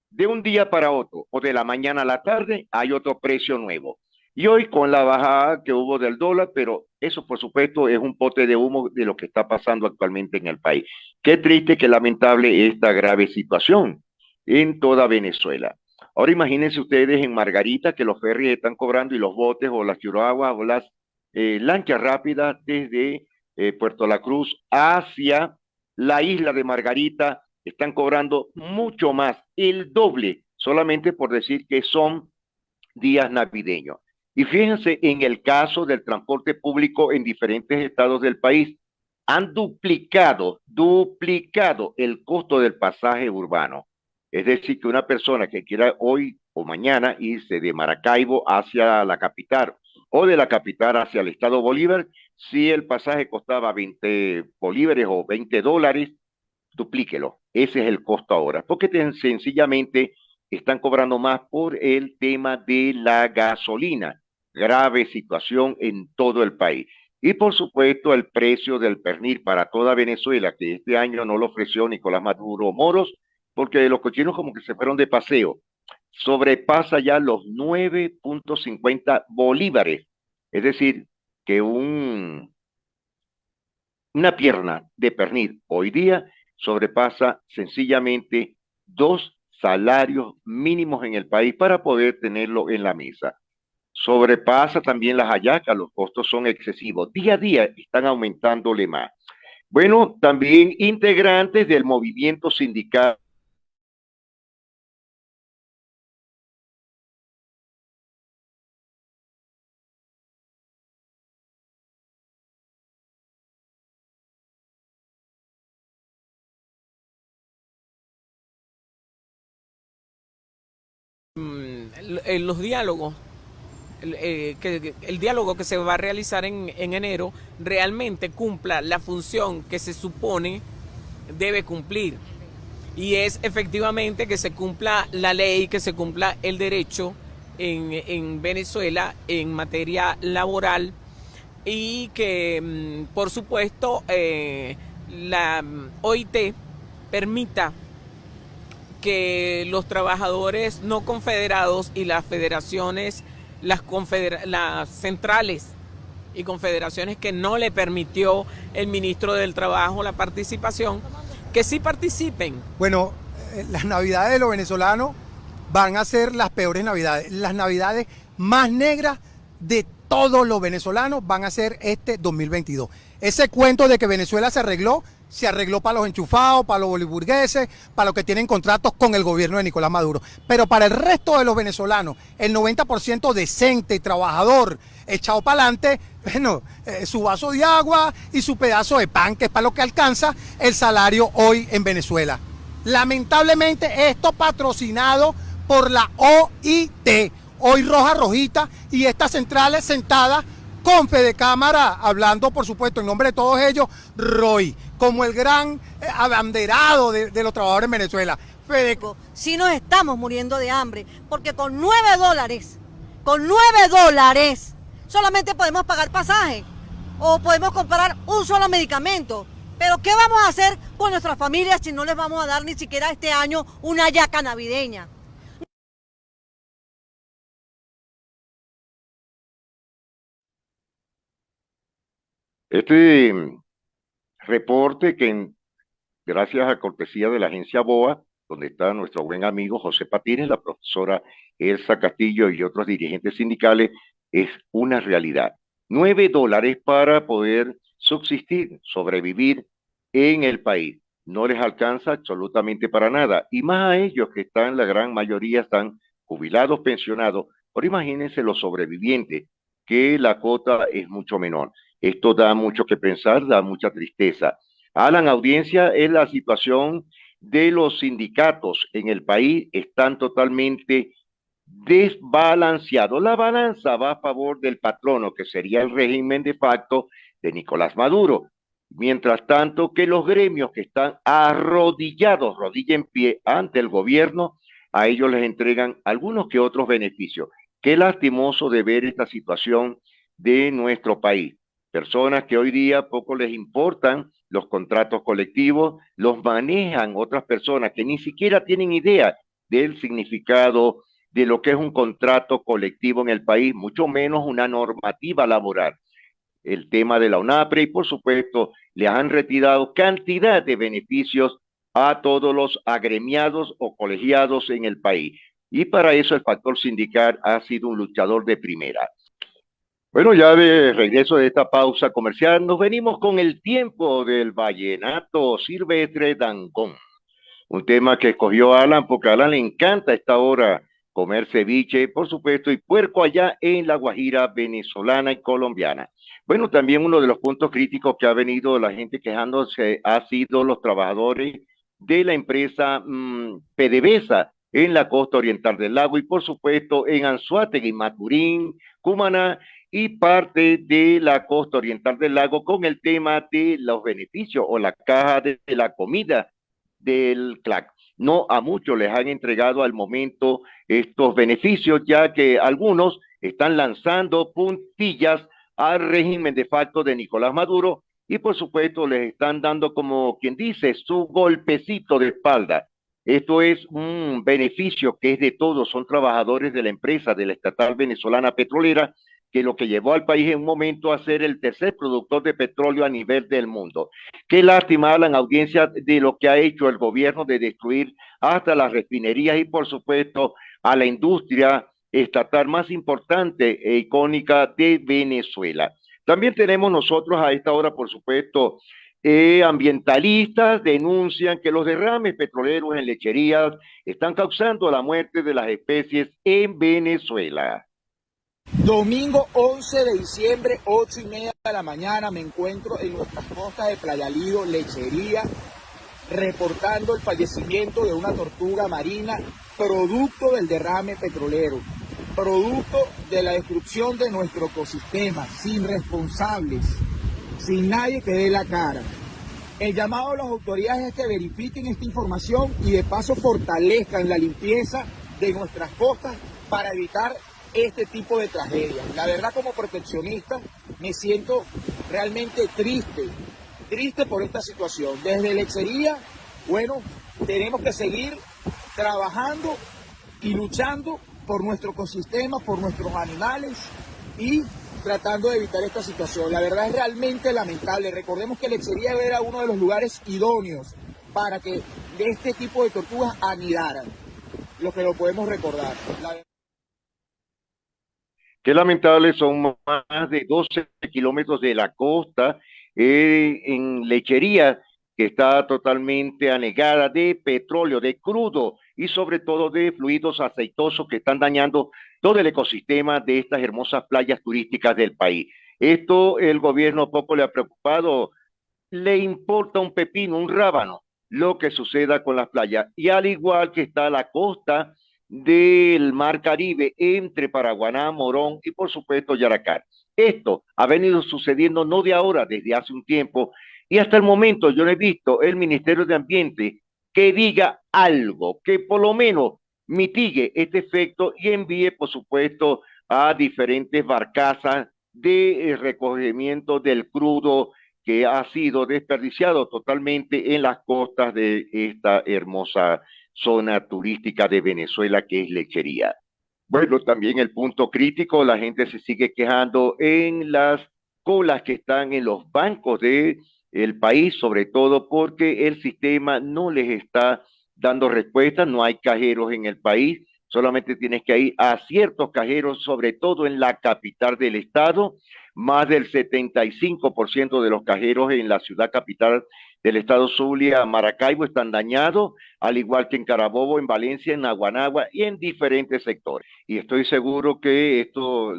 S3: De un día para otro o de la mañana a la tarde hay otro precio nuevo. Y hoy con la bajada que hubo del dólar, pero eso por supuesto es un pote de humo de lo que está pasando actualmente en el país. Qué triste, qué lamentable esta grave situación en toda Venezuela. Ahora imagínense ustedes en Margarita que los ferries están cobrando y los botes o las piroaguas o las lanchas rápidas desde Puerto La Cruz hacia la isla de Margarita están cobrando mucho más, el doble, solamente por decir que son días navideños. Y fíjense en el caso del transporte público en diferentes estados del país, han duplicado el costo del pasaje urbano. Es decir, que una persona que quiera hoy o mañana irse de Maracaibo hacia la capital o de la capital hacia el estado Bolívar, si el pasaje costaba 20 bolívares o $20, duplíquelo. Ese es el costo ahora, porque sencillamente están cobrando más por el tema de la gasolina. Grave situación en todo el país. Y por supuesto el precio del pernil para toda Venezuela, que este año no lo ofreció Nicolás Maduro Moros, porque los cochinos como que se fueron de paseo, sobrepasa ya los 9.50 bolívares. Es decir, que una pierna de pernil hoy día sobrepasa sencillamente 2 salarios mínimos en el país para poder tenerlo en la mesa. Sobrepasa también las hallacas, los costos son excesivos. Día a día están aumentándole más. Bueno, también integrantes del movimiento sindical
S6: los diálogos, el diálogo que se va a realizar en enero realmente cumpla la función que se supone debe cumplir. Y es efectivamente que se cumpla la ley, que se cumpla el derecho en Venezuela en materia laboral y que, por supuesto, la OIT permita que los trabajadores no confederados y las federaciones, las centrales y confederaciones que no le permitió el ministro del Trabajo la participación, que sí participen.
S7: Bueno, las navidades de los venezolanos van a ser las peores navidades. Las navidades más negras de todos los venezolanos van a ser este 2022. Ese cuento de que Venezuela se arregló para los enchufados, para los boliburgueses, para los que tienen contratos con el gobierno de Nicolás Maduro. Pero para el resto de los venezolanos, el 90% decente y trabajador, echado para adelante, bueno, su vaso de agua y su pedazo de pan, que es para lo que alcanza el salario hoy en Venezuela. Lamentablemente esto patrocinado por la OIT, hoy Roja Rojita, y estas centrales sentadas con Fedecámara, hablando por supuesto en nombre de todos ellos, Roy, como el gran abanderado de los trabajadores en Venezuela.
S8: Si nos estamos muriendo de hambre, porque con $9, solamente podemos pagar pasaje o podemos comprar un solo medicamento. Pero ¿qué vamos a hacer con nuestras familias si no les vamos a dar ni siquiera este año una hallaca navideña?
S3: Este reporte que gracias a cortesía de la agencia BOA, donde está nuestro buen amigo José Patines, la profesora Elsa Castillo y otros dirigentes sindicales, es una realidad. $9 para poder subsistir, sobrevivir en el país. No les alcanza absolutamente para nada. Y más a ellos que están, la gran mayoría están jubilados, pensionados. Pero imagínense los sobrevivientes, que la cuota es mucho menor. Esto da mucho que pensar, da mucha tristeza. Alan, audiencia, es la situación de los sindicatos en el país, están totalmente desbalanceados. La balanza va a favor del patrono, que sería el régimen de facto de Nicolás Maduro. Mientras tanto, que los gremios que están arrodillados, rodilla en pie ante el gobierno, a ellos les entregan algunos que otros beneficios. Qué lastimoso de ver esta situación de nuestro país. Personas que hoy día poco les importan los contratos colectivos, los manejan otras personas que ni siquiera tienen idea del significado de lo que es un contrato colectivo en el país, mucho menos una normativa laboral. El tema de la UNAPRE y por supuesto le han retirado cantidad de beneficios a todos los agremiados o colegiados en el país. Y para eso el factor sindical ha sido un luchador de primera. Bueno, ya de regreso de esta pausa comercial, nos venimos con el tiempo del vallenato silvestre Dangond. Un tema que escogió Alan, porque a Alan le encanta a esta hora comer ceviche, por supuesto, y puerco allá en la Guajira venezolana y colombiana. Bueno, también uno de los puntos críticos que ha venido la gente quejándose ha sido los trabajadores de la empresa PDVSA en la costa oriental del lago y, por supuesto, en Anzoátegui, Maturín, Cumaná y parte de la costa oriental del lago con el tema de los beneficios o la caja de la comida del CLAC. No a muchos les han entregado al momento estos beneficios, ya que algunos están lanzando puntillas al régimen de facto de Nicolás Maduro y por supuesto les están dando, como quien dice, su golpecito de espalda. Esto es un beneficio que es de todos, son trabajadores de la empresa, de la estatal venezolana petrolera, que lo que llevó al país en un momento a ser el tercer productor de petróleo a nivel del mundo. Qué lástima, Alan, audiencia, de lo que ha hecho el gobierno de destruir hasta las refinerías y, por supuesto, a la industria estatal más importante e icónica de Venezuela. También tenemos nosotros a esta hora, por supuesto, ambientalistas denuncian que los derrames petroleros en lecherías están causando la muerte de las especies en Venezuela.
S9: Domingo 11 de diciembre, 8:30 de la mañana, me encuentro en nuestras costas de Playa Lido, Lechería, reportando el fallecimiento de una tortuga marina, producto del derrame petrolero, producto de la destrucción de nuestro ecosistema, sin responsables, sin nadie que dé la cara. El llamado a las autoridades es que verifiquen esta información y de paso fortalezcan la limpieza de nuestras costas para evitar este tipo de tragedias. La verdad, como proteccionista me siento realmente triste por esta situación. Desde Lechería, bueno, tenemos que seguir trabajando y luchando por nuestro ecosistema, por nuestros animales y tratando de evitar esta situación. La verdad es realmente lamentable. Recordemos que Lechería era uno de los lugares idóneos para que de este tipo de tortugas anidaran, lo que lo podemos recordar.
S3: Qué lamentable, son más de 12 kilómetros de la costa en Lechería, que está totalmente anegada de petróleo, de crudo y sobre todo de fluidos aceitosos que están dañando todo el ecosistema de estas hermosas playas turísticas del país. Esto el gobierno poco le ha preocupado, le importa un pepino, un rábano, lo que suceda con las playas. Y al igual que está la costa del Mar Caribe entre Paraguaná, Morón y por supuesto Yaracar. Esto ha venido sucediendo no de ahora, desde hace un tiempo, y hasta el momento yo no he visto el Ministerio de Ambiente que diga algo, que por lo menos mitigue este efecto y envíe, por supuesto, a diferentes barcazas de recogimiento del crudo que ha sido desperdiciado totalmente en las costas de esta hermosa zona turística de Venezuela, que es Lechería. Bueno, también el punto crítico, la gente se sigue quejando en las colas que están en los bancos del país, sobre todo porque el sistema no les está dando respuesta, no hay cajeros en el país, solamente tienes que ir a ciertos cajeros, sobre todo en la capital del estado. Más del 75% de los cajeros en la ciudad capital del estado Zulia, Maracaibo, están dañados, al igual que en Carabobo, en Valencia, en Naguanagua y en diferentes sectores. Y estoy seguro que esto,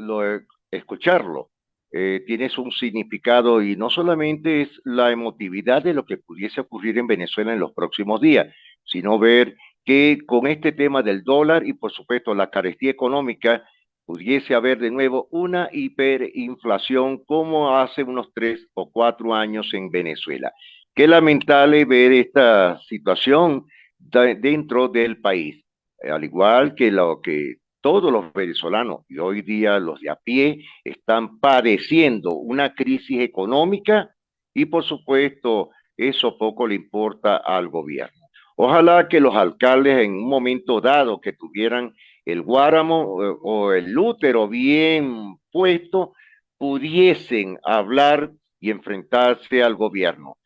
S3: escucharlo, tiene un significado y no solamente es la emotividad de lo que pudiese ocurrir en Venezuela en los próximos días, sino ver que con este tema del dólar y por supuesto la carestía económica, pudiese haber de nuevo una hiperinflación como hace unos 3 o 4 años en Venezuela. Qué lamentable ver esta situación dentro del país, al igual que lo que todos los venezolanos y hoy día los de a pie están padeciendo una crisis económica y por supuesto eso poco le importa al gobierno. Ojalá que los alcaldes en un momento dado que tuvieran el guáramo o el útero bien puesto, pudiesen hablar y enfrentarse al gobierno.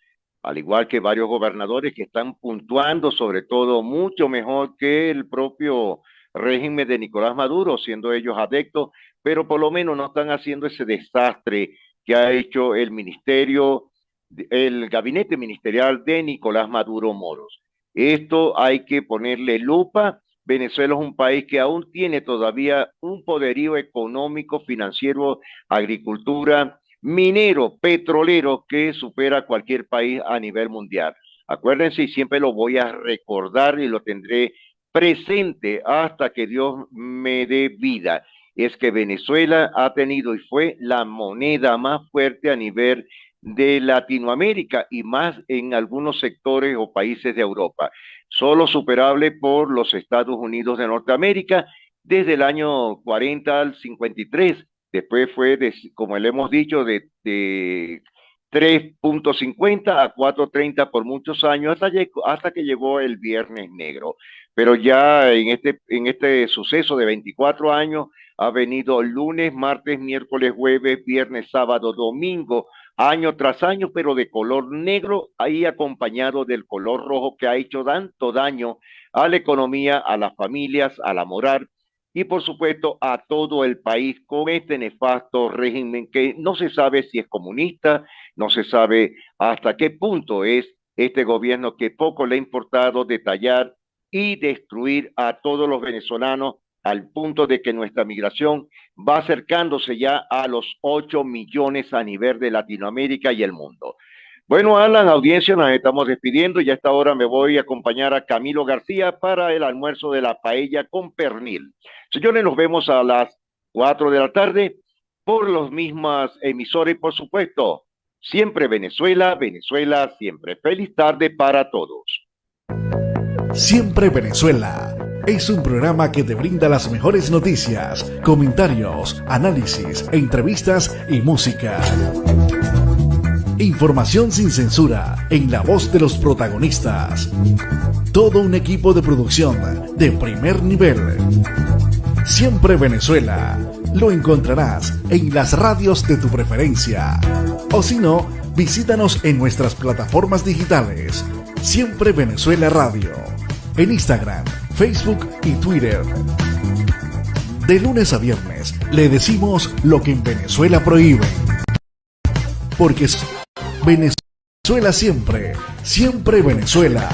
S3: Al igual que varios gobernadores que están puntuando, sobre todo mucho mejor que el propio régimen de Nicolás Maduro, siendo ellos adeptos, pero por lo menos no están haciendo ese desastre que ha hecho el gabinete ministerial de Nicolás Maduro Moros. Esto hay que ponerle lupa. Venezuela es un país que aún tiene todavía un poderío económico, financiero, agricultura, minero, petrolero que supera cualquier país a nivel mundial. Acuérdense, y siempre lo voy a recordar y lo tendré presente hasta que Dios me dé vida, es que Venezuela ha tenido y fue la moneda más fuerte a nivel de Latinoamérica y más en algunos sectores o países de Europa, solo superable por los Estados Unidos de Norteamérica desde el año 40 al 53. Después fue, como le hemos dicho, de 3.50 a 4.30 por muchos años, hasta que llegó el Viernes Negro. Pero ya en este suceso de 24 años ha venido lunes, martes, miércoles, jueves, viernes, sábado, domingo, año tras año, pero de color negro, ahí acompañado del color rojo que ha hecho tanto daño a la economía, a las familias, a la moral y por supuesto a todo el país con este nefasto régimen que no se sabe si es comunista, no se sabe hasta qué punto es este gobierno que poco le ha importado detallar y destruir a todos los venezolanos al punto de que nuestra migración va acercándose ya a los 8 millones a nivel de Latinoamérica y el mundo. Bueno, Alan, audiencia, nos estamos despidiendo y a esta hora me voy a acompañar a Camilo García para el almuerzo de la paella con pernil. Señores, nos vemos a las 4 de la tarde por las mismas emisoras y por supuesto, siempre Venezuela, Venezuela, siempre. Feliz tarde para todos.
S10: Siempre Venezuela es un programa que te brinda las mejores noticias, comentarios, análisis, entrevistas y música. Información sin censura en la voz de los protagonistas. Todo un equipo de producción de primer nivel. Siempre Venezuela. Lo encontrarás en las radios de tu preferencia. O si no, visítanos en nuestras plataformas digitales. Siempre Venezuela Radio. En Instagram, Facebook y Twitter. De lunes a viernes le decimos lo que en Venezuela prohíben. Porque Venezuela siempre, siempre Venezuela.